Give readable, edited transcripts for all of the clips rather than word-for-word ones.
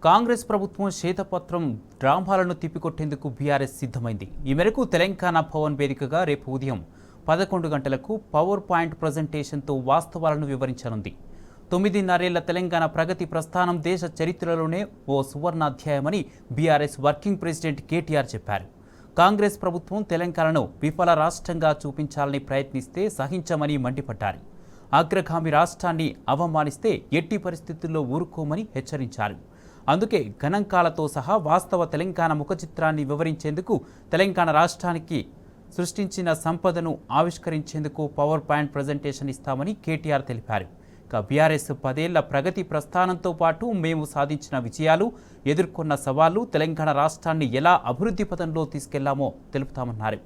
కాంగ్రెస్ ప్రభుత్వం శ్వేతపత్రం డ్రామాలను తిప్పికొట్టేందుకు బీఆర్ఎస్ సిద్ధమైంది. ఈ మేరకు తెలంగాణ భవన్ వేదికగా రేపు ఉదయం 11 గంటలకు పవర్ పాయింట్ ప్రజెంటేషన్తో వాస్తవాలను వివరించనుంది. 9.5 తెలంగాణ ప్రగతి ప్రస్థానం దేశ చరిత్రలోనే ఓ సువర్ణాధ్యాయమని బీఆర్ఎస్ వర్కింగ్ ప్రెసిడెంట్ కేటీఆర్ చెప్పారు. కాంగ్రెస్ ప్రభుత్వం తెలంగాణను విఫల రాష్ట్రంగా చూపించాలని ప్రయత్నిస్తే సహించమని మండిపడ్డారు. అగ్రగామి రాష్ట్రాన్ని అవమానిస్తే ఎట్టి పరిస్థితుల్లో ఊరుకోమని హెచ్చరించారు. అందుకే గణాంకాలతో సహా వాస్తవ తెలంగాణ ముఖ చిత్రాన్ని వివరించేందుకు తెలంగాణ రాష్ట్రానికి సృష్టించిన సంపదను ఆవిష్కరించేందుకు పవర్ పాయింట్ ప్రజెంటేషన్ ఇస్తామని కేటీఆర్ తెలిపారు. ఇక బీఆర్ఎస్ 10 ఏళ్ల ప్రగతి ప్రస్థానంతో పాటు మేము సాధించిన విజయాలు, ఎదుర్కొన్న సవాళ్లు, తెలంగాణ రాష్ట్రాన్ని ఎలా అభివృద్ధి పథంలో తీసుకెళ్లామో తెలుపుతామన్నారు.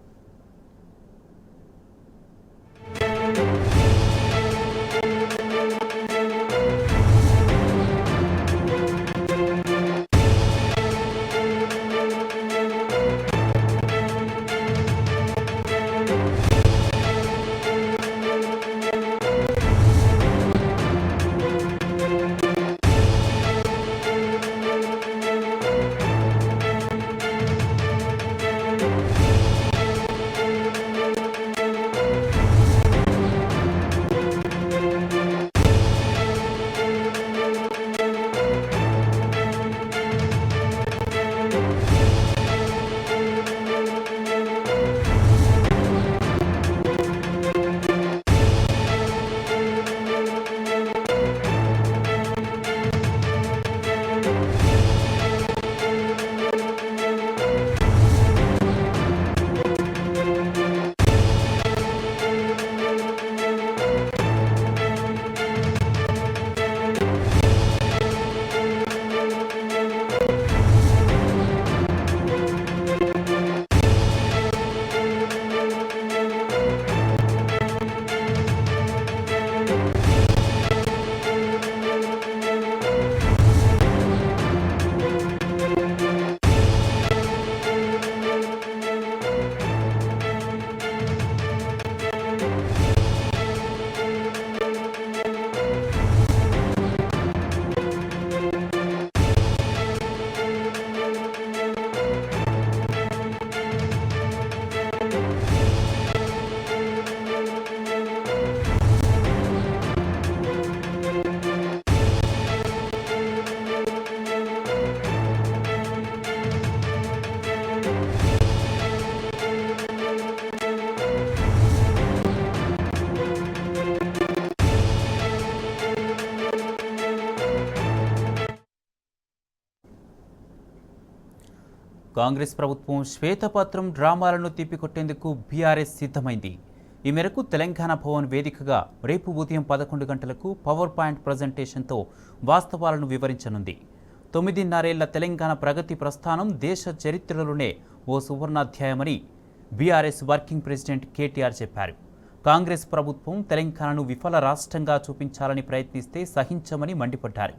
కాంగ్రెస్ ప్రభుత్వం శ్వేతపత్రం డ్రామాలను తిప్పికొట్టేందుకు బీఆర్ఎస్ సిద్ధమైంది. ఈ మేరకు తెలంగాణ భవన్ వేదికగా రేపు ఉదయం 11 గంటలకు పవర్ పాయింట్ ప్రజెంటేషన్తో వాస్తవాలను వివరించనుంది. 9.5 తెలంగాణ ప్రగతి ప్రస్థానం దేశ చరిత్రలోనే ఓ సువర్ణాధ్యాయమని బీఆర్ఎస్ వర్కింగ్ ప్రెసిడెంట్ కేటీఆర్ చెప్పారు. కాంగ్రెస్ ప్రభుత్వం తెలంగాణను విఫల రాష్ట్రంగా చూపించాలని ప్రయత్నిస్తే సహించమని మండిపడ్డారు.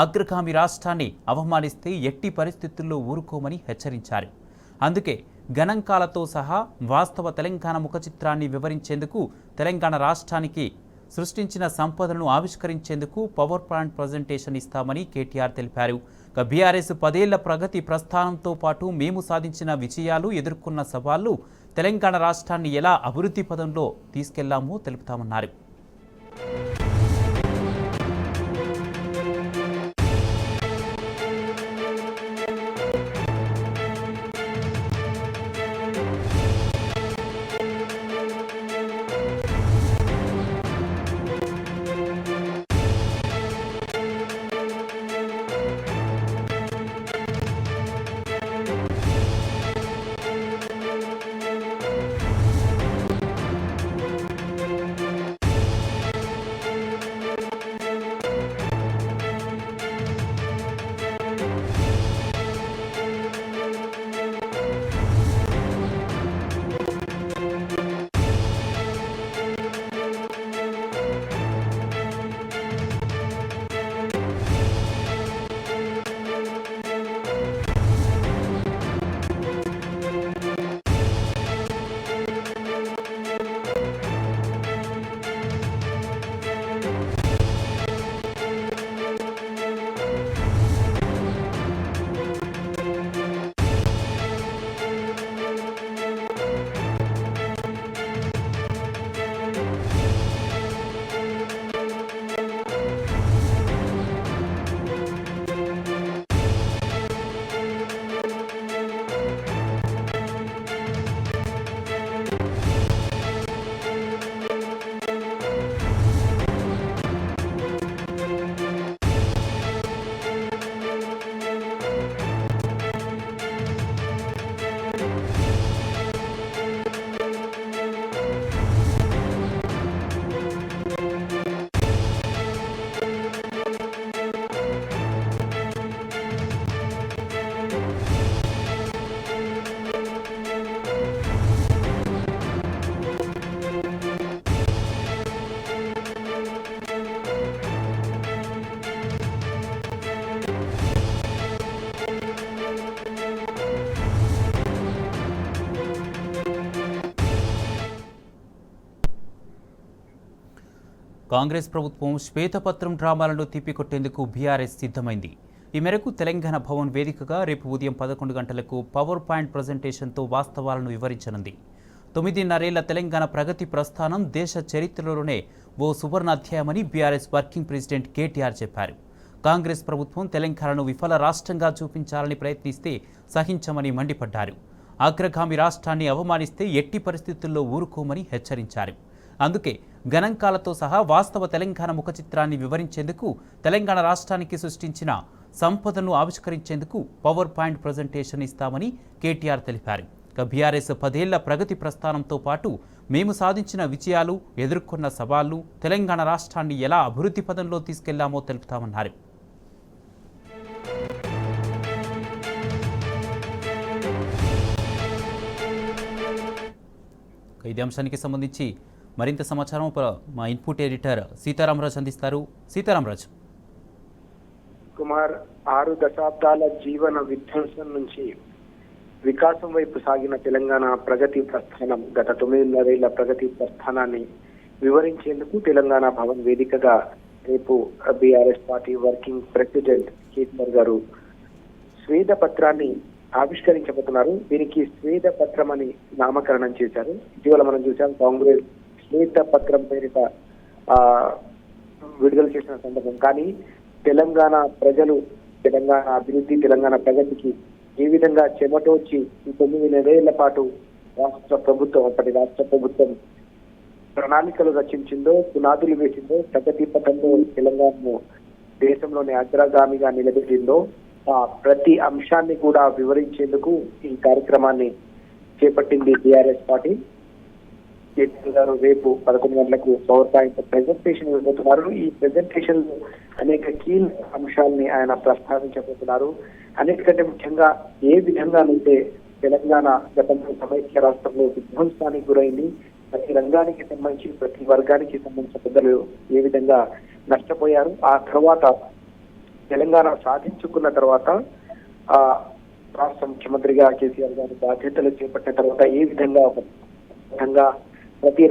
అగ్రగామి రాష్ట్రాన్ని అవమానిస్తే ఎట్టి పరిస్థితుల్లో ఊరుకోమని హెచ్చరించారు. అందుకే గణాంకాలతో సహా వాస్తవ తెలంగాణ ముఖ చిత్రాన్ని వివరించేందుకు తెలంగాణ రాష్ట్రానికి సృష్టించిన సంపదను ఆవిష్కరించేందుకు పవర్ పాయింట్ ప్రజెంటేషన్ ఇస్తామని కేటీఆర్ తెలిపారు. బీఆర్ఎస్ 10 ఏళ్ల ప్రగతి ప్రస్థానంతో పాటు మేము సాధించిన విజయాలు, ఎదుర్కొన్న సవాళ్లు, తెలంగాణ రాష్ట్రాన్ని ఎలా అభివృద్ధి పథంలో తీసుకెళ్లామో తెలుపుతామన్నారు. కాంగ్రెస్ ప్రభుత్వం శ్వేతపత్రం డ్రామాలను తిప్పికొట్టేందుకు బీఆర్ఎస్ సిద్ధమైంది. ఈ మేరకు తెలంగాణ భవన్ వేదికగా రేపు ఉదయం 11 గంటలకు పవర్ పాయింట్ ప్రజెంటేషన్తో వాస్తవాలను వివరించనుంది. 9.5 తెలంగాణ ప్రగతి ప్రస్థానం దేశ చరిత్రలోనే ఓ సువర్ణ అధ్యాయమని బీఆర్ఎస్ వర్కింగ్ ప్రెసిడెంట్ కేటీఆర్ చెప్పారు. కాంగ్రెస్ ప్రభుత్వం తెలంగాణను విఫల రాష్ట్రంగా చూపించాలని ప్రయత్నిస్తే సహించమని మండిపడ్డారు. అగ్రగామి రాష్ట్రాన్ని అవమానిస్తే ఎట్టి పరిస్థితుల్లో ఊరుకోమని హెచ్చరించారు. అందుకే గణాంకాలతో సహా వాస్తవ తెలంగాణ ముఖ చిత్రాన్ని వివరించేందుకు తెలంగాణ రాష్ట్రానికి సృష్టించిన సంపదను ఆవిష్కరించేందుకు పవర్ పాయింట్ ప్రజెంటేషన్ ఇస్తామని కేటీఆర్ తెలిపారు. బీఆర్ఎస్ 10 ఏళ్ల ప్రగతి ప్రస్థానంతో పాటు మేము సాధించిన విజయాలు, ఎదుర్కొన్న సవాళ్లు, తెలంగాణ రాష్ట్రాన్ని ఎలా అభివృద్ధి పదంలో తీసుకెళ్లామో తెలుపుతామన్నారు. ఇదే అంశానికి సంబంధించి మరింత సమాచారం మా ఇన్పుట్ ఎడిటర్ సీతారామరాజు అందిస్తారు. సీతారామరాజు. కుమార్, 6 దశాబ్దాల జీవన విధ్వంసం నుంచి వికాసం వైపు సాగిన తెలంగాణ ప్రగతి ప్రస్థానం, గత 9.5 ఏళ్ల ప్రగతి ప్రస్థానాన్ని వివరించేందుకు తెలంగాణ భవన్ వేదికగా రేపు BRS party working president KTR గారు శ్వేత పత్రాన్ని ఆవిష్కరించబోతున్నారు. దీనికి శ్వేత పత్రం అని నామకరణం చేశారు. ఇటీవల మనం చూసాం, కాంగ్రెస్ శ్వేత పత్రం పేరిట విడుదల చేసిన సందర్భం. కానీ తెలంగాణ ప్రజలు తెలంగాణ అభివృద్ధి, తెలంగాణ ప్రగతికి ఏ విధంగా చెమటోచి ఈ 9 ఏళ్ల పాటు అప్పటి రాష్ట్ర ప్రభుత్వం ప్రణాళికలు రచించిందో, పునాదులు వేసిందో, ప్రగతి పథంలో తెలంగాణను దేశంలోనే అగ్రగామిగా నిలబెట్టిందో ఆ ప్రతి అంశాన్ని కూడా వివరించేందుకు ఈ కార్యక్రమాన్ని చేపట్టింది బీఆర్ఎస్ పార్టీ. కేటీఆర్ గారు రేపు 11 గంటలకు పవర్ పాయింట్ ప్రెజెంటేషన్ ఇవ్వబోతున్నారు. ఈ ప్రెజెంటేషన్ లో అనేక కీలక అంశాలని ఆయన ప్రస్తావించబోతున్నారు. అన్నిటికంటే ముఖ్యంగా ఏ విధంగానైతే తెలంగాణ గతంలో సమైక్య రాష్ట్రంలో విధ్వంసానికి గురైంది, ప్రతి రంగానికి సంబంధించి ప్రతి వర్గానికి సంబంధించిన పెద్దలు ఏ విధంగా నష్టపోయారు, ఆ తర్వాత తెలంగాణ సాధించుకున్న తర్వాత రాష్ట్ర ముఖ్యమంత్రిగా కేసీఆర్ గారు బాధ్యతలు చేపట్టిన తర్వాత ఏ విధంగా ప్రతి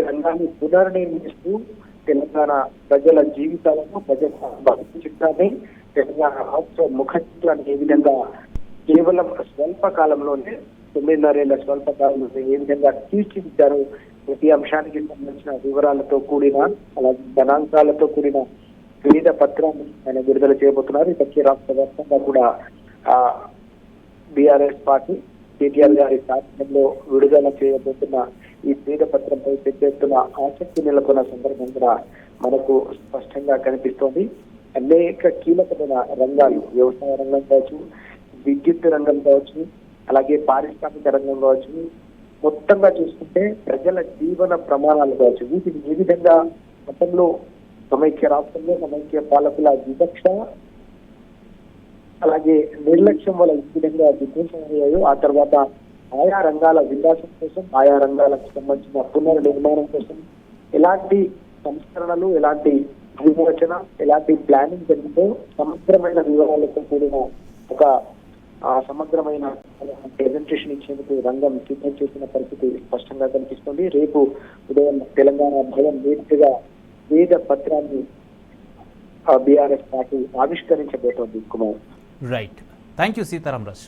రంగాన్ని పునర్నిర్మిస్తూ తెలంగాణ ప్రజల జీవితాలను, ప్రజల భవిష్యత్తుని, తెలంగాణ రాష్ట్ర ముఖ చిత్రాన్ని ఏ విధంగా కేవలం స్వల్ప కాలంలోనే 9.5 ఏళ్ల స్వల్ప కాలంలో ఏ విధంగా తీర్చిదిద్దారు, ప్రతి అంశానికి సంబంధించిన వివరాలతో కూడిన, అలాగే గణాంకాలతో కూడిన వివిధ పత్రాన్ని ఆయన విడుదల చేయబోతున్నారు. ఇప్పటికీ రాష్ట్ర వ్యాప్తంగా కూడా బీఆర్ఎస్ పార్టీ కేటీఆర్ గారి సారథ్యంలో విడుదల చేయబోతున్న ఈ శ్వేత పత్రంపై పెద్ద ఎత్తున ఆసక్తి నెలకొన్న సందర్భం కూడా మనకు స్పష్టంగా కనిపిస్తోంది. అనేక కీలకమైన రంగాలు, వ్యవసాయ రంగం కావచ్చు, విద్యుత్ రంగం కావచ్చు, అలాగే పారిశ్రామిక రంగం కావచ్చు, మొత్తంగా చూసుకుంటే ప్రజల జీవన ప్రమాణాలు కావచ్చు, వీటిని ఏ విధంగా గతంలో సమైక్య రాష్ట్రంలో సమైక్య పాలకుల వివక్ష అలాగే నిర్లక్ష్యం వల్ల ఈ విధంగా విధ్వంసం అయ్యాయో, ఆ తర్వాత ఆయా రంగాల వికాసం కోసం, ఆయా రంగాలకు సంబంధించిన పునర్నిర్మాణం కోసం ఎలాంటి సంస్కరణలు, ఎలాంటి విమోచన, ఎలాంటి ప్లానింగ్ జరిగిందో సమగ్రమైన వివరాలతో కూడిన ఒక సమగ్రమైన ప్రెజెంటేషన్ ఇచ్చేందుకు రంగం సిద్ధం చేసిన పరిస్థితి స్పష్టంగా కనిపిస్తుంది. రేపు ఉదయం తెలంగాణ భవన్ వేదికగా వేద పత్రాన్ని బీఆర్ఎస్ పార్టీ ఆవిష్కరించబోతోంది. Kumar. Right. Thank you Sitaramaraju.